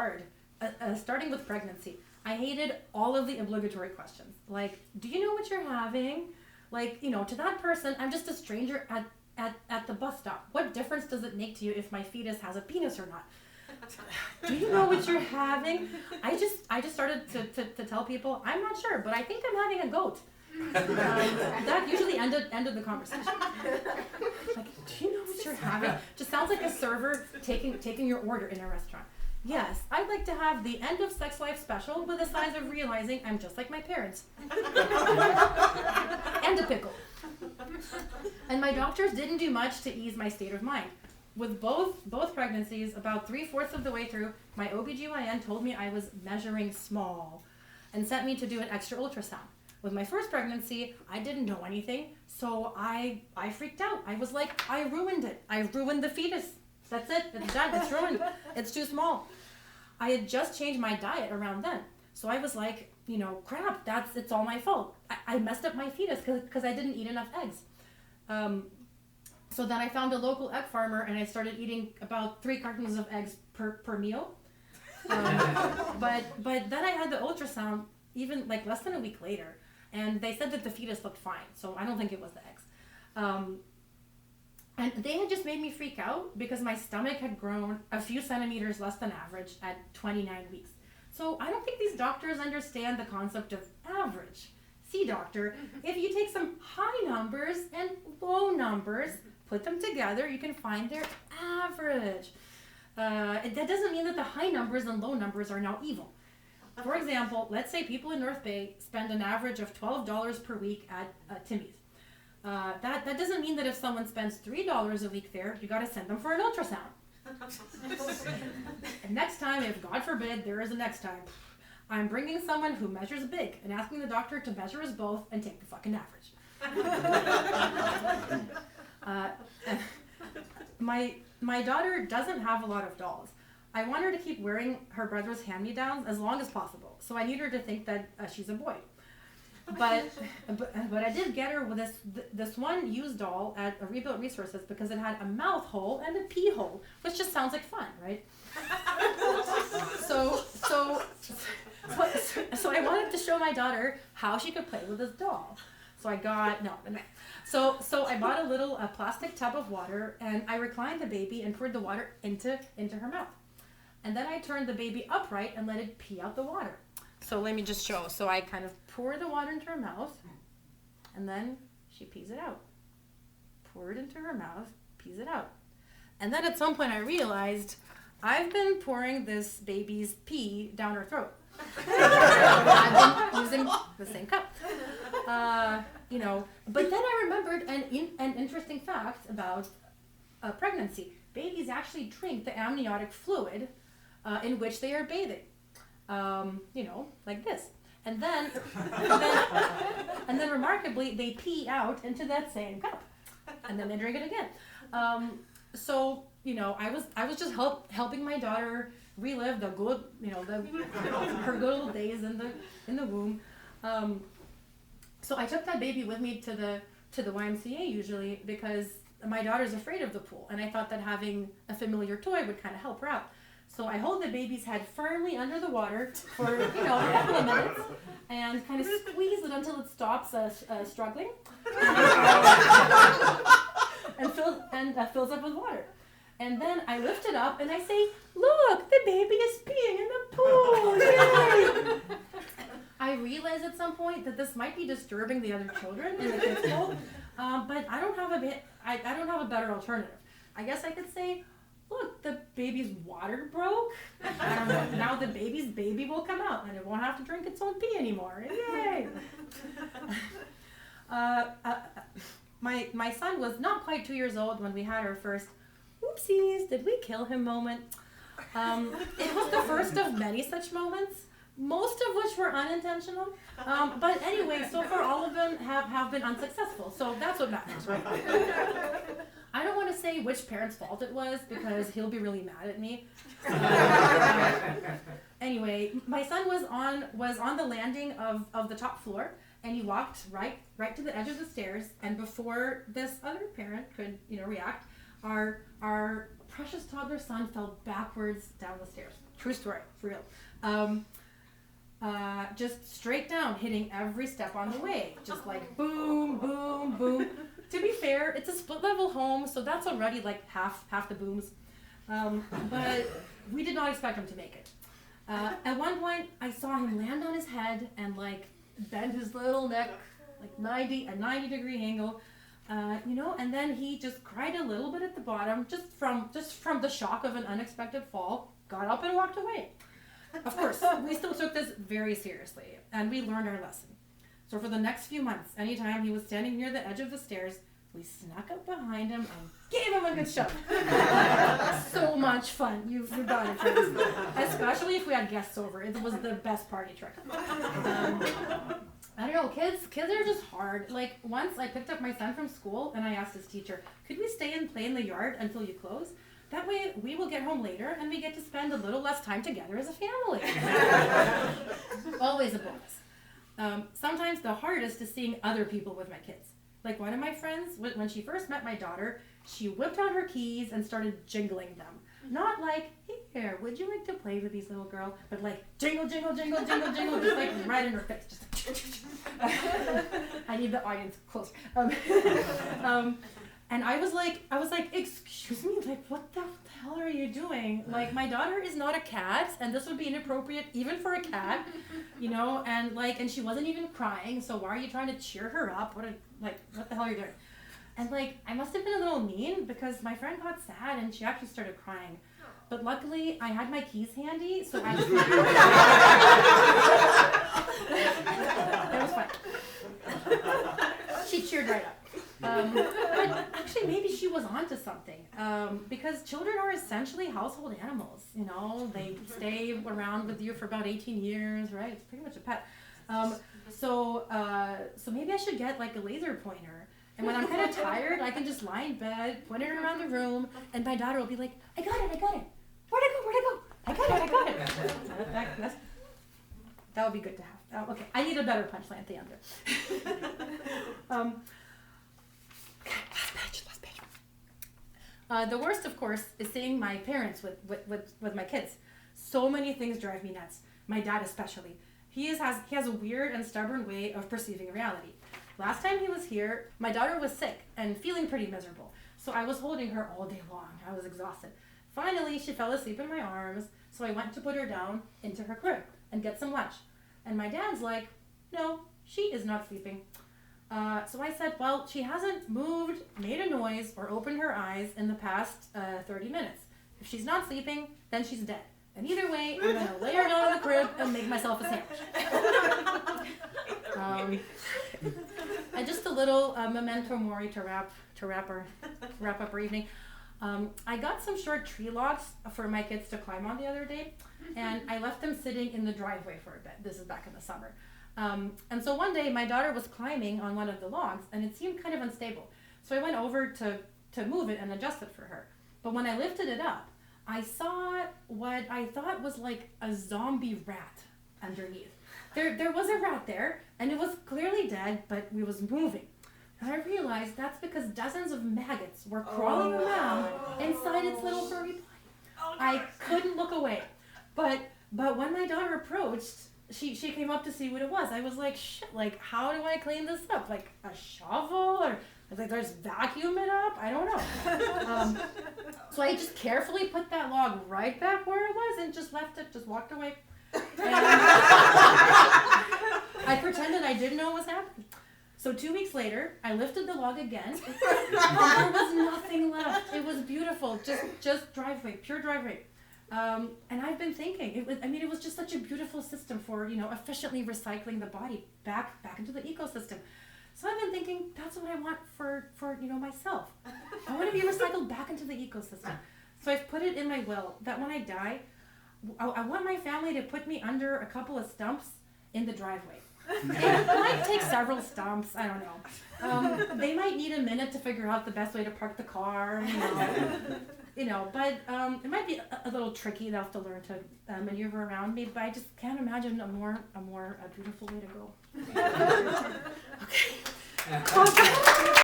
hard, starting with pregnancy. I hated all of the obligatory questions. Like, do you know what you're having? Like, to that person, I'm just a stranger at the bus stop. What difference does it make to you if my fetus has a penis or not? Do you know what you're having? I just started to tell people, I'm not sure, but I think I'm having a goat. That usually ended the conversation. Like, do you know what you're having? Just sounds like a server taking your order in a restaurant. Yes, I'd like to have the end of sex life special with the size of realizing I'm just like my parents. And a pickle. And my doctors didn't do much to ease my state of mind. With both pregnancies, about 3/4 of the way through, my OBGYN told me I was measuring small and sent me to do an extra ultrasound. With my first pregnancy, I didn't know anything, so I freaked out. I was like, I ruined it. I ruined the fetus. That's it. It's done. It's ruined. It's too small. I had just changed my diet around then. So I was like, crap, it's all my fault. I messed up my fetus because I didn't eat enough eggs. So then I found a local egg farmer and I started eating about 3 cartons of eggs per meal. But then I had the ultrasound even like less than a week later, and they said that the fetus looked fine. So I don't think it was the eggs. And they had just made me freak out because my stomach had grown a few centimeters less than average at 29 weeks. So I don't think these doctors understand the concept of average. See, doctor, if you take some high numbers and low numbers, put them together, you can find their average. That doesn't mean that the high numbers and low numbers are now evil. For example, let's say people in North Bay spend an average of $12 per week at Timmy's. That doesn't mean that if someone spends $3 a week there, you got to send them for an ultrasound. And next time, if God forbid there is a next time, I'm bringing someone who measures big and asking the doctor to measure us both and take the fucking average. My daughter doesn't have a lot of dolls. I want her to keep wearing her brother's hand-me-downs as long as possible, so I need her to think that she's a boy. But I did get her with this one used doll at a Rebuilt Resources because it had a mouth hole and a pee hole, which just sounds like fun, right? So I wanted to show my daughter how she could play with this doll. So I got So I bought a little plastic tub of water, and I reclined the baby and poured the water into her mouth. And then I turned the baby upright and let it pee out the water. So let me just show. So I kind of pour the water into her mouth, and then she pees it out. Pour it into her mouth, pees it out. And then at some point I realized I've been pouring this baby's pee down her throat. I've been using the same cup. But then I remembered an interesting fact about pregnancy. Babies actually drink the amniotic fluid in which they are bathing. Like this. And then remarkably, they pee out into that same cup. And then they drink it again. So I was just helping my daughter relive the good, her good old days in the womb. So I took that baby with me to the YMCA usually because my daughter's afraid of the pool, and I thought that having a familiar toy would kind of help her out. So I hold the baby's head firmly under the water for a couple of minutes and kind of squeeze it until it stops struggling and fills up with water. And then I lift it up and I say, "Look, the baby is peeing in the pool! Yay!" I realize at some point that this might be disturbing the other children in the kids' pool, but I don't have a better alternative. I guess I could say, "Look, the baby's water broke. Now the baby's baby will come out and it won't have to drink its own pee anymore. Yay!" My son was not quite 2 years old when we had our first "oopsies, did we kill him" moment. It was the first of many such moments, most of which were unintentional. But anyway, so far all of them have been unsuccessful. So that's what matters, right? I don't want to say which parent's fault it was because he'll be really mad at me. Anyway, my son was on the landing of the top floor, and he walked right to the edge of the stairs. And before this other parent could react, our precious toddler son fell backwards down the stairs. True story, for real. Just straight down, hitting every step on the way. Just like boom, boom, boom. To be fair, it's a split level home, so that's already like half the booms. But we did not expect him to make it. At one point, I saw him land on his head and like bend his little neck like 90-degree angle, and then he just cried a little bit at the bottom, just from the shock of an unexpected fall. Got up and walked away. Of course, we still took this very seriously, and we learned our lesson. So for the next few months, anytime he was standing near the edge of the stairs, we snuck up behind him and gave him a good shove. So much fun. You got it, friends. Especially if we had guests over. It was the best party trick. I don't know, kids are just hard. Like, once I picked up my son from school and I asked his teacher, could we stay and play in the yard until you close? That way we will get home later and we get to spend a little less time together as a family. Always a bonus. Sometimes the hardest is seeing other people with my kids. Like one of my friends, when she first met my daughter, she whipped out her keys and started jingling them. Not like, here, would you like to play with these little girl? But like, jingle, jingle, jingle, jingle, jingle, just like right in her face. Just I need the audience closer. And I was like, excuse me, like, what the hell are you doing? Like, my daughter is not a cat, and this would be inappropriate even for a cat, and she wasn't even crying, so why are you trying to cheer her up? What the hell are you doing? And like, I must have been a little mean because my friend got sad and she actually started crying. But luckily, I had my keys handy, so I just... It was fun. She cheered right up. But actually, maybe she was onto something, because children are essentially household animals. They stay around with you for about 18 years, right? It's pretty much a pet. So maybe I should get like a laser pointer, and when I'm kind of tired, I can just lie in bed, point it around the room, and my daughter will be like, I got it. Where'd I go? I got it. That would be good to have. Okay, I need a better punchline at the end there. Last page. The worst, of course, is seeing my parents with my kids. So many things drive me nuts. My dad especially. He has a weird and stubborn way of perceiving reality. Last time he was here, my daughter was sick and feeling pretty miserable. So I was holding her all day long. I was exhausted. Finally, she fell asleep in my arms, so I went to put her down into her crib and get some lunch. And my dad's like, no, she is not sleeping. So I said, well, she hasn't moved, made a noise, or opened her eyes in the past 30 minutes. If she's not sleeping, then she's dead. And either way, I'm going to lay her down in the crib and make myself a sandwich. And just a little memento mori to wrap up our evening. I got some short tree logs for my kids to climb on the other day, and I left them sitting in the driveway for a bit. This is back in the summer. And so one day my daughter was climbing on one of the logs and it seemed kind of unstable. So I went over to move it and adjust it for her. But when I lifted it up, I saw what I thought was like a zombie rat underneath. There was a rat there and it was clearly dead, but it was moving. And I realized that's because dozens of maggots were crawling around inside its little furry body. I couldn't look away. But when my daughter approached, she came up to see what it was. I was like, shit, like, how do I clean this up? Like, a shovel? Or, like, there's vacuum it up? I don't know. So I just carefully put that log right back where it was and just left it, just walked away. And I pretended I didn't know what was happening. So 2 weeks later, I lifted the log again, and there was nothing left. It was beautiful, just driveway, pure driveway. And I've been thinking, it was just such a beautiful system for, efficiently recycling the body back into the ecosystem. So I've been thinking, that's what I want for myself. I want to be recycled back into the ecosystem. So I've put it in my will that when I die, I want my family to put me under a couple of stumps in the driveway. It might take several stumps, I don't know. They might need a minute to figure out the best way to park the car, but it might be a little tricky. They'll have to learn to maneuver around me, but I just can't imagine a more beautiful way to go. Okay.